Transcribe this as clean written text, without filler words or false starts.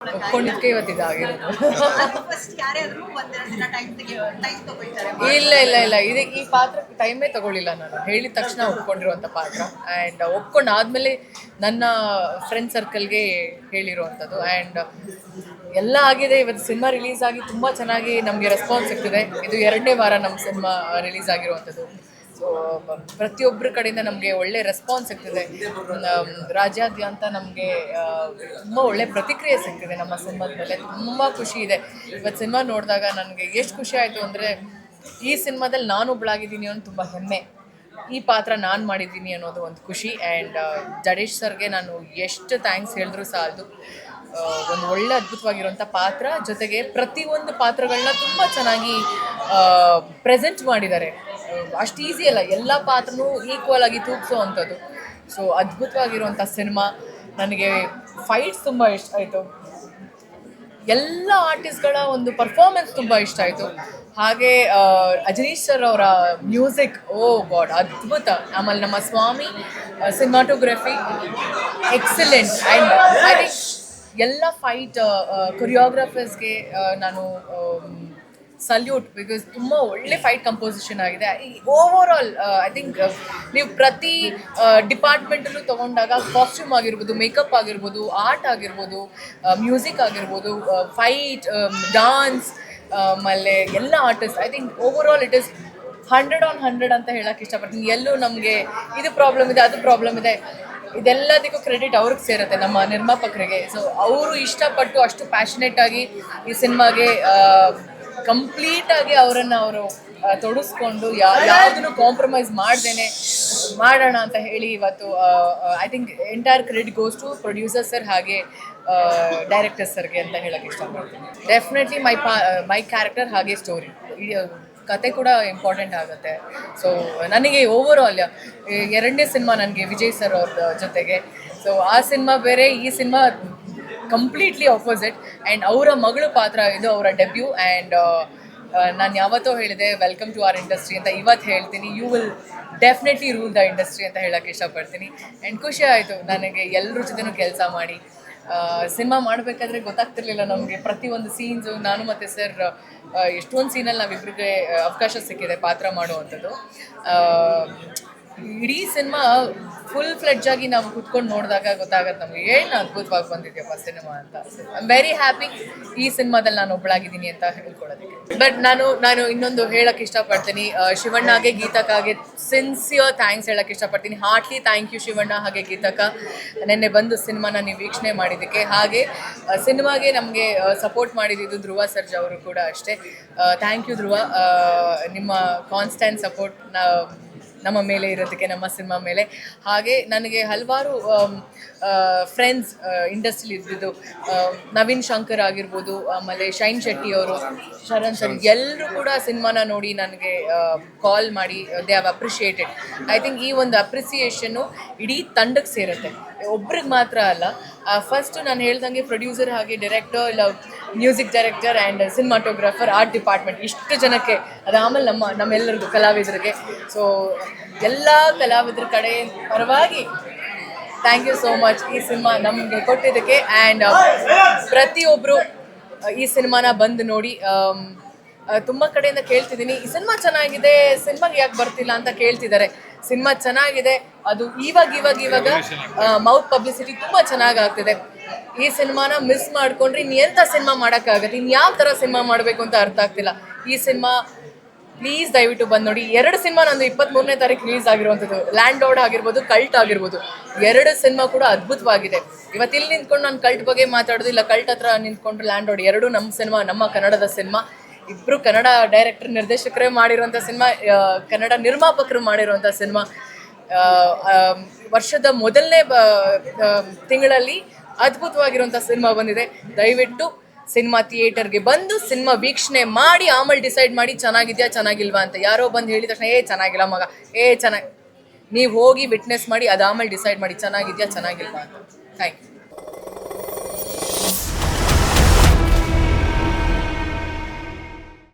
ಒಪ್ಕೊಂಡಿದ್ಕೆ ಇವತ್ತಿದಾಗಿರೋದು. ಇಲ್ಲ ಇಲ್ಲ ಇಲ್ಲ ಇದು ಈ ಪಾತ್ರ ಟೈಮೇ ತಗೊಳ್ಳಿಲ್ಲ. ನಾನು ಹೇಳಿದ ತಕ್ಷಣ ಒಪ್ಕೊಂಡಿರುವಂಥ ಪಾತ್ರ ಆ್ಯಂಡ್ ಒಪ್ಕೊಂಡಾದ್ಮೇಲೆ ನನ್ನ ಫ್ರೆಂಡ್ ಸರ್ಕಲ್ಗೆ ಹೇಳಿರುವಂಥದ್ದು. ಆ್ಯಂಡ್ ಎಲ್ಲ ಆಗಿದೆ. ಇವತ್ತು ಸಿನಿಮಾ ರಿಲೀಸ್ ಆಗಿ ತುಂಬ ಚೆನ್ನಾಗಿ ನಮಗೆ ರೆಸ್ಪಾನ್ಸ್ ಸಿಗ್ತಿದೆ. ಇದು 2ನೇ ವಾರ ನಮ್ಮ ಸಿನಿಮಾ ರಿಲೀಸ್ ಆಗಿರುವಂಥದ್ದು. ಸೊ ಪ್ರತಿಯೊಬ್ಬರ ಕಡೆಯಿಂದ ನಮಗೆ ಒಳ್ಳೆ ರೆಸ್ಪಾನ್ಸ್ ಸಿಗ್ತಿದೆ. ರಾಜ್ಯಾದ್ಯಂತ ನಮಗೆ ತುಂಬ ಒಳ್ಳೆ ಪ್ರತಿಕ್ರಿಯೆ ಸಿಗ್ತಿದೆ ನಮ್ಮ ಸಿನಿಮಾದ ಮೇಲೆ. ತುಂಬ ಖುಷಿ ಇದೆ. ಇವತ್ತು ಸಿನಿಮಾ ನೋಡಿದಾಗ ನನಗೆ ಎಷ್ಟು ಖುಷಿ ಆಯಿತು ಅಂದರೆ, ಈ ಸಿನಿಮಾದಲ್ಲಿ ನಾನೊಬ್ಬಳಾಗಿದ್ದೀನಿ ಅನ್ನೋ ತುಂಬ ಹೆಮ್ಮೆ, ಈ ಪಾತ್ರ ನಾನು ಮಾಡಿದ್ದೀನಿ ಅನ್ನೋದು ಒಂದು ಖುಷಿ. ಆ್ಯಂಡ್ ಜಡೇಶ್ ಸರ್ಗೆ ನಾನು ಎಷ್ಟು ಥ್ಯಾಂಕ್ಸ್ ಹೇಳಿದ್ರು ಸಾಲದು. ಒಂದು ಒಳ್ಳೆ ಅದ್ಭುತವಾಗಿರುವಂಥ ಪಾತ್ರ, ಜೊತೆಗೆ ಪ್ರತಿಯೊಂದು ಪಾತ್ರಗಳನ್ನ ತುಂಬ ಚೆನ್ನಾಗಿ ಪ್ರೆಸೆಂಟ್ ಮಾಡಿದ್ದಾರೆ. ಅಷ್ಟು ಈಸಿ ಅಲ್ಲ, ಎಲ್ಲ ಪಾತ್ರನೂ ಈಕ್ವಲ್ ಆಗಿ ತೂಗಿಸೋ ಅಂಥದ್ದು. ಸೊ ಅದ್ಭುತವಾಗಿರುವಂಥ ಸಿನಿಮಾ. ನನಗೆ ಫೈಟ್ಸ್ ತುಂಬ ಇಷ್ಟ ಆಯಿತು. ಎಲ್ಲ ಆರ್ಟಿಸ್ಟ್ಗಳ ಒಂದು ಪರ್ಫಾರ್ಮೆನ್ಸ್ ತುಂಬ ಇಷ್ಟ ಆಯಿತು. ಹಾಗೆ ಅಜನೀಶ್ ಸರ್ ಅವರ ಮ್ಯೂಸಿಕ್, ಓ ಗಾಡ್ ಅದ್ಭುತ. ಆಮೇಲೆ ನಮ್ಮ Swamy cinematography excellent. And I think ಎಲ್ಲ ಫೈಟ್ ಕೊರಿಯೋಗ್ರಾಫರ್ಸ್ಗೆ ನಾನು ಸಲ್ಯೂಟ್, ಬಿಕಾಸ್ ತುಂಬ ಒಳ್ಳೆ ಫೈಟ್ ಕಂಪೋಸಿಷನ್ ಆಗಿದೆ. ಓವರ್ ಆಲ್ ಐ ಥಿಂಕ್ ನೀವು ಪ್ರತಿ ಡಿಪಾರ್ಟ್ಮೆಂಟಲ್ಲೂ ತೊಗೊಂಡಾಗ ಕಾಸ್ಟ್ಯೂಮ್ ಆಗಿರ್ಬೋದು, ಮೇಕಪ್ ಆಗಿರ್ಬೋದು, ಆರ್ಟ್ ಆಗಿರ್ಬೋದು, ಮ್ಯೂಸಿಕ್ ಆಗಿರ್ಬೋದು, ಫೈಟ್, ಡಾನ್ಸ್, ಆಮೇಲೆ ಎಲ್ಲ artist, I think over all it is 100/100 ಅಂತ ಹೇಳೋಕ್ಕೆ ಇಷ್ಟಪಡ್ತೀನಿ. ಎಲ್ಲೂ ನಮಗೆ ಇದು ಪ್ರಾಬ್ಲಮ್ ಇದೆ, ಅದು ಪ್ರಾಬ್ಲಮ್ ಇದೆ, ಇದೆಲ್ಲದಕ್ಕೂ ಕ್ರೆಡಿಟ್ ಅವ್ರಿಗೆ ಸೇರುತ್ತೆ, ನಮ್ಮ ನಿರ್ಮಾಪಕರಿಗೆ. ಸೊ ಅವರು ಇಷ್ಟಪಟ್ಟು ಅಷ್ಟು ಪ್ಯಾಷನೇಟಾಗಿ ಈ ಸಿನಿಮಾಗೆ ಕಂಪ್ಲೀಟಾಗಿ ಅವರನ್ನು ಅವರು ತೊಡಗಿಸ್ಕೊಂಡು ಯಾವುದನ್ನು ಕಾಂಪ್ರಮೈಸ್ ಮಾಡ್ದೇನೆ ಮಾಡೋಣ ಅಂತ ಹೇಳಿ ಇವತ್ತು I think entire credit goes to producer sir ಹಾಗೆ ಡೈರೆಕ್ಟರ್ ಸರ್ಗೆ ಅಂತ ಹೇಳೋಕ್ಕೆ ಇಷ್ಟಪಡ್ತೀನಿ. ಡೆಫಿನೆಟ್ಲಿ ಮೈ ಕ್ಯಾರೆಕ್ಟರ್ ಹಾಗೆ ಸ್ಟೋರಿ, ಕತೆ ಕೂಡ ಇಂಪಾರ್ಟೆಂಟ್ ಆಗುತ್ತೆ. ಸೊ ನನಗೆ ಓವರ್ ಆಲ್ 2ನೇ ಸಿನಿಮಾ ನನಗೆ ವಿಜಯ್ ಸರ್ ಅವ್ರ ಜೊತೆಗೆ. ಸೊ ಆ ಸಿನಿಮಾ ಬೇರೆ, ಈ ಸಿನಿಮಾ ಕಂಪ್ಲೀಟ್ಲಿ ಆಪೋಸಿಟ್. ಆ್ಯಂಡ್ ಅವರ ಮಗಳು ಪಾತ್ರ ಇದು ಅವರ ಡೆಬ್ಯೂ. ಆ್ಯಂಡ್ ನಾನು ಯಾವತ್ತೋ ಹೇಳಿದೆ ವೆಲ್ಕಮ್ ಟು ಅವರ್ ಇಂಡಸ್ಟ್ರಿ ಅಂತ, ಇವತ್ತು ಹೇಳ್ತೀನಿ, you will definitely rule the industry ಅಂತ ಹೇಳೋಕ್ಕೆ ಇಷ್ಟಪಡ್ತೀನಿ. ಆ್ಯಂಡ್ ಖುಷಿ ಆಯಿತು ನನಗೆ ಎಲ್ಲರ ಜೊತೆನೂ ಕೆಲಸ ಮಾಡಿ. ಸಿನಿಮಾ ಮಾಡಬೇಕಾದ್ರೆ ಗೊತ್ತಾಗ್ತಿರ್ಲಿಲ್ಲ ನಮಗೆ ಪ್ರತಿಯೊಂದು ಸೀನ್ಸು. ನಾನು ಮತ್ತು ಸರ್ ಎಷ್ಟೊಂದು ಸೀನಲ್ಲಿ ನಾವಿಬ್ಬರಿಗೆ ಅವಕಾಶ ಸಿಕ್ಕಿದೆ ಪಾತ್ರ ಮಾಡುವಂಥದ್ದು. ಇಡೀ ಸಿನಿಮಾ ಫುಲ್ ಫ್ಲೆಡ್ಜ್ ಆಗಿ ನಾವು ಕುತ್ಕೊಂಡು ನೋಡಿದಾಗ ಗೊತ್ತಾಗತ್ತೆ ನಮಗೆ ಏನು ಅದ್ಭುತವಾಗಿ ಬಂದಿದೆಯಪ್ಪ ಸಿನಿಮಾ ಅಂತ. ಐ ಆಮ್ ವೆರಿ ಹ್ಯಾಪಿ ಈ ಸಿನಿಮಾದಲ್ಲಿ ನಾನು ಒಬ್ಬಳಾಗಿದ್ದೀನಿ ಅಂತ ಹೇಳ್ಕೊಳ್ಳೋದಕ್ಕೆ. ಬಟ್ ನಾನು ಇನ್ನೊಂದು ಹೇಳೋಕ್ಕೆ ಇಷ್ಟಪಡ್ತೀನಿ, ಶಿವಣ್ಣಗೆ ಗೀತಕ್ಕಾಗೆ ಸಿನ್ಸಿಯರ್ ಥ್ಯಾಂಕ್ಸ್ ಹೇಳೋಕ್ಕೆ ಇಷ್ಟಪಡ್ತೀನಿ. ಹಾರ್ಟ್ಲಿ ಥ್ಯಾಂಕ್ ಯು ಶಿವಣ್ಣ ಹಾಗೆ ಗೀತಕ್ಕ, ನೆನ್ನೆ ಬಂದು ಸಿನಿಮಾನ ನೀವು ವೀಕ್ಷಣೆ ಮಾಡಿದ್ದಕ್ಕೆ. ಹಾಗೆ ಸಿನಿಮಾಗೆ ನಮಗೆ ಸಪೋರ್ಟ್ ಮಾಡಿದ್ದು ಧ್ರುವ ಸರ್ಜಾ ಅವರು ಕೂಡ ಅಷ್ಟೇ. ಥ್ಯಾಂಕ್ ಯು ಧ್ರುವ, ನಿಮ್ಮ ಕಾನ್ಸ್ಟೆಂಟ್ ಸಪೋರ್ಟ್ ನಮ್ಮ ಮೇಲೆ ಇರೋದಕ್ಕೆ, ನಮ್ಮ ಸಿನಿಮಾ ಮೇಲೆ. ಹಾಗೆ ನನಗೆ ಹಲವಾರು ಫ್ರೆಂಡ್ಸ್ ಇಂಡಸ್ಟ್ರಿಲಿ ಇದ್ದಿದ್ದು, ನವೀನ್ ಶಂಕರ್ ಆಗಿರ್ಬೋದು, ಆಮೇಲೆ ಶೈನ್ ಶೆಟ್ಟಿ ಅವರು, ಶರಣ್ ಸರ್, ಎಲ್ಲರೂ ಕೂಡ ಸಿನಿಮಾನ ನೋಡಿ ನನಗೆ ಕಾಲ್ ಮಾಡಿ they have appreciated. I think ಈ ಒಂದು ಅಪ್ರಿಸಿಯೇಷನ್ನು ಇಡೀ ತಂಡಕ್ಕೆ ಸೇರುತ್ತೆ, ಒಬ್ರಿಗೆ ಮಾತ್ರ ಅಲ್ಲ. ಫಸ್ಟು ನಾನು ಹೇಳ್ದಂಗೆ ಪ್ರೊಡ್ಯೂಸರ್ ಹಾಗೆ ಡೈರೆಕ್ಟರ್, ಇಲ್ಲ music director and cinematographer, art department, ಇಷ್ಟು ಜನಕ್ಕೆ, ಅದಾದಮೇಲೆ ನಮ್ಮೆಲ್ಲರಿಗೂ ಕಲಾವಿದರಿಗೆ. ಸೊ ಎಲ್ಲ ಕಲಾವಿದರ ಕಡೆ ಪರವಾಗಿ ಥ್ಯಾಂಕ್ ಯು ಸೋ ಮಚ್ ಈ ಸಿನಿಮಾ ನಮಗೆ ಕೊಟ್ಟಿದ್ದಕ್ಕೆ. ಆ್ಯಂಡ್ ಪ್ರತಿಯೊಬ್ಬರು ಈ ಸಿನಿಮಾನ ಬಂದು ನೋಡಿ. ತುಂಬ ಕಡೆಯಿಂದ ಕೇಳ್ತಿದ್ದೀನಿ, ಈ ಸಿನಿಮಾ ಚೆನ್ನಾಗಿದೆ, ಸಿನಿಮಾಗೆ ಯಾಕೆ ಬರ್ತಿಲ್ಲ ಅಂತ ಕೇಳ್ತಿದ್ದಾರೆ. ಸಿನಿಮಾ ಚೆನ್ನಾಗಿದೆ, ಅದು ಇವಾಗ ಮೌತ್ ಪಬ್ಲಿಸಿಟಿ ತುಂಬ ಚೆನ್ನಾಗಿ ಆಗ್ತಿದೆ. ಈ ಸಿನಿಮಾನ ಮಿಸ್ ಮಾಡ್ಕೊಂಡ್ರೆ ಎಂಥ ಸಿನಿಮಾ ಮಾಡೋಕ್ಕಾಗತ್ತೆ, ಯಾವ ಥರ ಸಿನಿಮಾ ಮಾಡಬೇಕು ಅಂತ ಅರ್ಥ ಆಗ್ತಿಲ್ಲ. ಈ ಸಿನಿಮಾ ಪ್ಲೀಸ್ ದಯವಿಟ್ಟು ಬಂದು ನೋಡಿ. 2 ಸಿನಿಮಾ ನಂದು 23ನೇ ತಾರೀಕು ರಿಲೀಸ್ ಆಗಿರುವಂಥದ್ದು, ಲ್ಯಾಂಡ್ ಲಾರ್ಡ್ ಆಗಿರ್ಬೋದು, ಕಲ್ಟ್ ಆಗಿರ್ಬೋದು. 2 ಸಿನಿಮಾ ಕೂಡ ಅದ್ಭುತವಾಗಿದೆ. ಇವತ್ತು ಇಲ್ಲಿ ನಿಂತ್ಕೊಂಡು ನಾನು ಕಲ್ಟ್ ಬಗ್ಗೆ ಮಾತಾಡೋದು, ಇಲ್ಲ ಕಲ್ಟ್ ಹತ್ರ ನಿಂತ್ಕೊಂಡ್ರೆ ಲ್ಯಾಂಡ್ ಲಾರ್ಡ್, 2 ನಮ್ಮ ಸಿನಿಮಾ, ನಮ್ಮ ಕನ್ನಡದ ಸಿನಿಮಾ. ಇಬ್ಬರು ಕನ್ನಡ ಡೈರೆಕ್ಟರ್ ನಿರ್ದೇಶಕರೇ ಮಾಡಿರುವಂಥ ಸಿನಿಮಾ, ಕನ್ನಡ ನಿರ್ಮಾಪಕರು ಮಾಡಿರುವಂಥ ಸಿನಿಮಾ. ವರ್ಷದ ಮೊದಲನೇ ತಿಂಗಳಲ್ಲಿ ಅದ್ಭುತವಾಗಿರುವಂಥ ಸಿನಿಮಾ ಬಂದಿದೆ. ದಯವಿಟ್ಟು ಸಿನಿಮಾ ಥಿಯೇಟರ್ಗೆ ಬಂದು ಸಿನಿಮಾ ವೀಕ್ಷಣೆ ಮಾಡಿ ಆಮೇಲೆ ಡಿಸೈಡ್ ಮಾಡಿ ಚೆನ್ನಾಗಿದೆಯಾ ಚೆನ್ನಾಗಿಲ್ವಾ ಅಂತ. ಯಾರೋ ಬಂದು ಹೇಳಿದ ತಕ್ಷಣ ಚೆನ್ನಾಗಿಲ್ಲ ಮಗ, ಚೆನ್ನಾಗಿ, ನೀವು ಹೋಗಿ ವಿಟ್ನೆಸ್ ಮಾಡಿ ಅದಾಮೇಲೆ ಡಿಸೈಡ್ ಮಾಡಿ ಚೆನ್ನಾಗಿದೆಯಾ ಚೆನ್ನಾಗಿಲ್ವಾ ಅಂತ. Thank you.